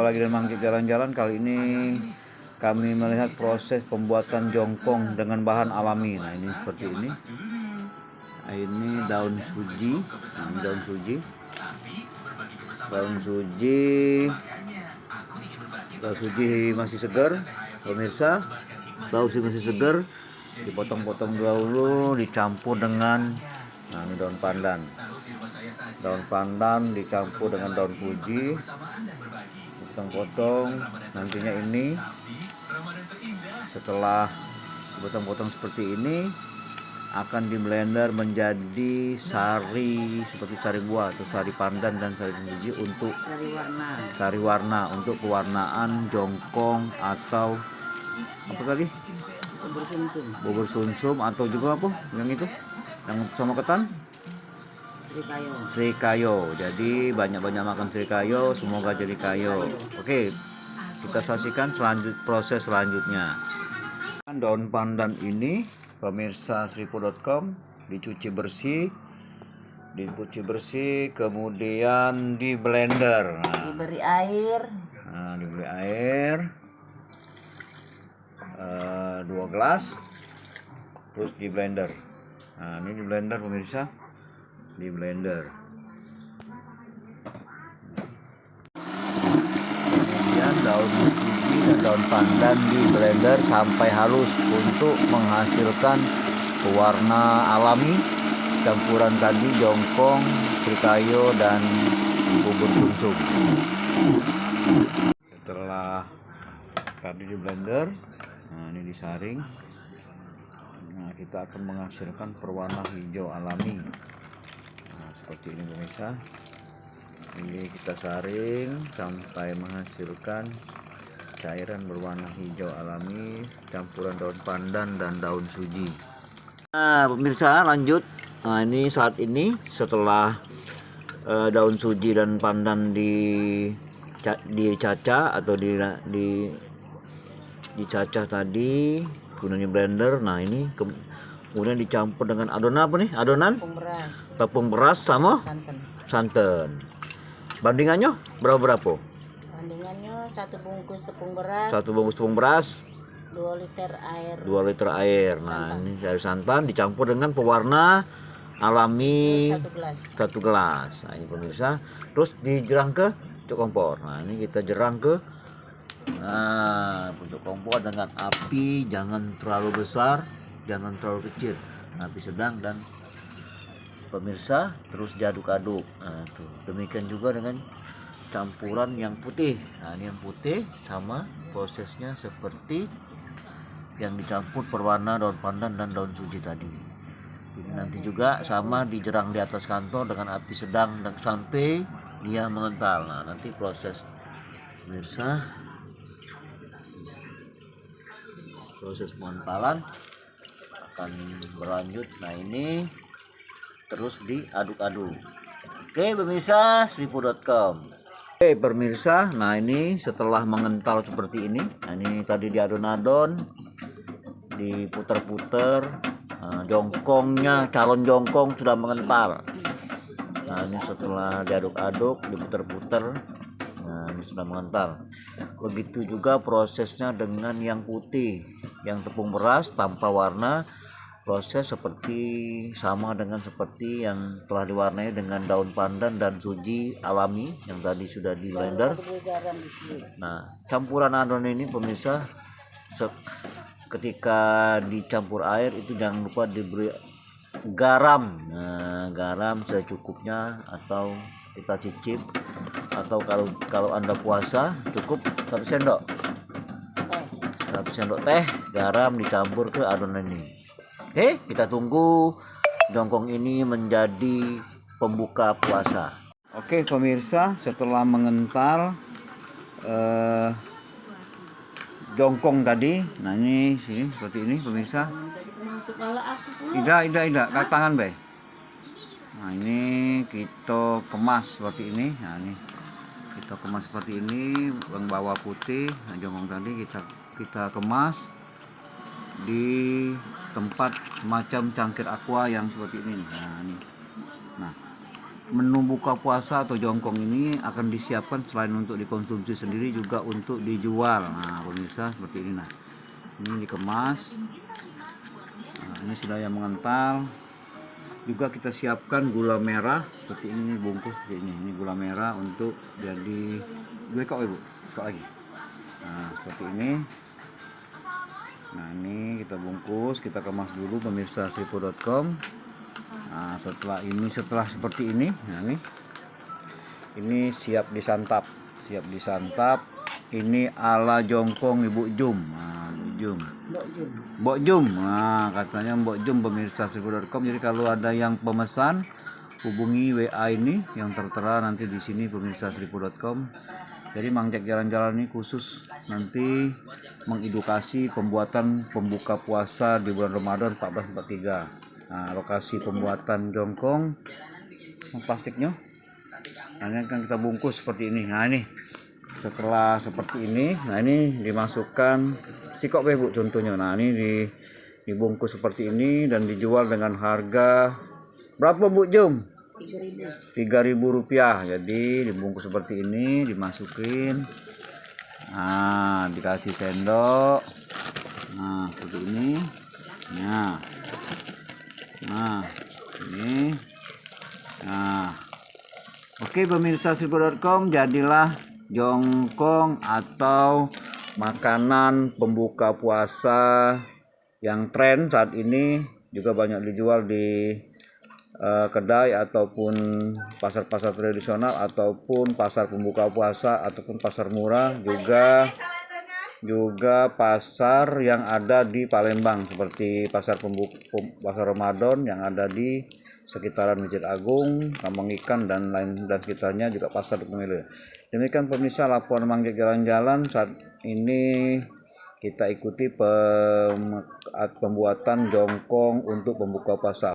Jumpa lagi dengan Mangkit Jalan-Jalan. Kali ini kami melihat proses pembuatan jongkong dengan bahan alami. Nah, ini seperti ini. Nah, ini daun suji. Nah, ini daun suji. Daun suji masih segar, pemirsa. Daun suji masih segar. Dipotong-potong dahulu, dicampur dengan ini daun pandan. Daun pandan dicampur dengan daun fuji, potong-potong. Nantinya ini setelah potong-potong seperti ini akan di blender menjadi sari, seperti sari buah atau sari pandan dan sari fuji untuk sari warna untuk pewarnaan jongkong atau apa tadi? Bubur sumsum atau juga apa? Yang itu? Yang sama ketan? Srikayo. Jadi banyak-banyak makan srikayo, semoga jadi kayo. Oke, kita saksikan proses selanjutnya. Daun pandan ini, pemirsa sripo.com, dicuci bersih, kemudian di blender. Diberi air. Diberi air 2 gelas, terus di blender. Nah, ini di blender pemirsa, di blender. Kemudian daun suji dan daun pandan di blender sampai halus untuk menghasilkan pewarna alami campuran tadi jongkong, srikayo dan bubur sumsum. Setelah tadi di blender, nah ini disaring. Nah, kita akan menghasilkan perwarna hijau alami. Nah, seperti ini pemirsa. Ini kita saring sampai menghasilkan cairan berwarna hijau alami campuran daun pandan dan daun suji. Nah, pemirsa lanjut. Nah, ini saat ini setelah daun suji dan pandan dicacah atau dicacah tadi gunanya blender. Nah, ini kemudian dicampur dengan adonan apa nih? Adonan tepung beras sama santan. Bandingannya berapa? Bandingannya 1 bungkus tepung beras. 2 liter air. 2 liter air. Nah, ini dari santan dicampur dengan pewarna alami 1 gelas. Nah, ini pemirsa. Terus dijerang ke pucuk kompor. Nah, ini kita jerang ke pucuk kompor dengan api jangan terlalu besar, jangan terlalu kecil. Api sedang dan pemirsa terus diaduk-aduk. Nah, tuh. Demikian juga dengan campuran yang putih. Nah, ini yang putih sama prosesnya seperti yang dicampur perwarna daun pandan dan daun suji tadi. Ini nanti juga sama dijerang di atas kantor dengan api sedang dan sampai dia mengental. Nah, nanti proses pemirsa, proses pengentalan akan berlanjut. Nah, ini terus diaduk-aduk. Oke pemirsa sripo.com. Oke pemirsa, nah ini setelah mengental seperti ini. Nah, ini tadi diadon-adon, diputer-puter. Nah, jongkongnya, calon jongkong sudah mengental. Nah, ini setelah diaduk-aduk, diputer-puter. Nah, ini sudah mengental. Begitu juga prosesnya dengan yang putih, yang tepung beras tanpa warna. Proses sama dengan seperti yang telah diwarnai dengan daun pandan dan suji alami yang tadi sudah di blender. Nah, campuran adonan ini pemirsa, ketika dicampur air itu jangan lupa diberi garam. Nah, garam secukupnya atau kita cicip, atau kalau Anda puasa cukup 1 sendok teh garam dicampur ke adonan ini. Oke, kita tunggu jongkong ini menjadi pembuka puasa. Oke pemirsa, setelah mengental jongkong tadi, nah ini sini seperti ini pemirsa. Tidak, tangan baik. Nah, ini kita kemas seperti ini. Nah, ini kita kemas seperti ini, yang bawah putih. Nah, jongkong tadi kita kemas di tempat semacam cangkir aqua yang seperti ini. Nah, ini. Nah, menu buka puasa atau jongkong ini akan disiapkan selain untuk dikonsumsi sendiri juga untuk dijual. Nah pemirsa seperti ini. Nah ini dikemas. Nah, ini sudah yang mengental. Juga kita siapkan gula merah seperti ini, bungkus seperti ini. Ini gula merah untuk jadi kok ibu, kok lagi. Nah seperti ini. Nah ini kita bungkus, kita kemas dulu pemirsa Sripo.com. Nah setelah seperti ini, nah ini siap disantap, ini ala jongkong Ibu Jum. Nah, Mbok Jum. Nah katanya Mbok Jum pemirsa Sripo.com. Jadi kalau ada yang pemesan hubungi WA ini yang tertera nanti di sini pemirsa Sripo.com. Jadi Mang Jack jalan-jalan ini khusus nanti mengedukasi pembuatan pembuka puasa di bulan Ramadan 1443. Nah, lokasi pembuatan jongkong plastiknya. Nah, ini kan kita bungkus seperti ini. Nah, ini setelah seperti ini, nah ini dimasukkan sikok Bu contohnya. Nah, ini dibungkus seperti ini dan dijual dengan harga berapa Bu Jum? Rp3.000. Jadi dibungkus seperti ini, dimasukin. Nah, dikasih sendok. Nah, seperti ini. Nah, ini. Nah. Oke pemirsa Sripo.com, jadilah jongkong atau makanan pembuka puasa yang tren saat ini, juga banyak dijual di kedai ataupun pasar-pasar tradisional ataupun pasar pembuka puasa ataupun pasar murah, juga pasar yang ada di Palembang seperti pasar Ramadan yang ada di sekitaran Masjid Agung, Kampung Ikan dan sekitarnya, juga pasar pemilik. Demikian pemirsa laporan Mang Jack jalan-jalan. Saat ini kita ikuti pembuatan jongkong untuk pembuka puasa.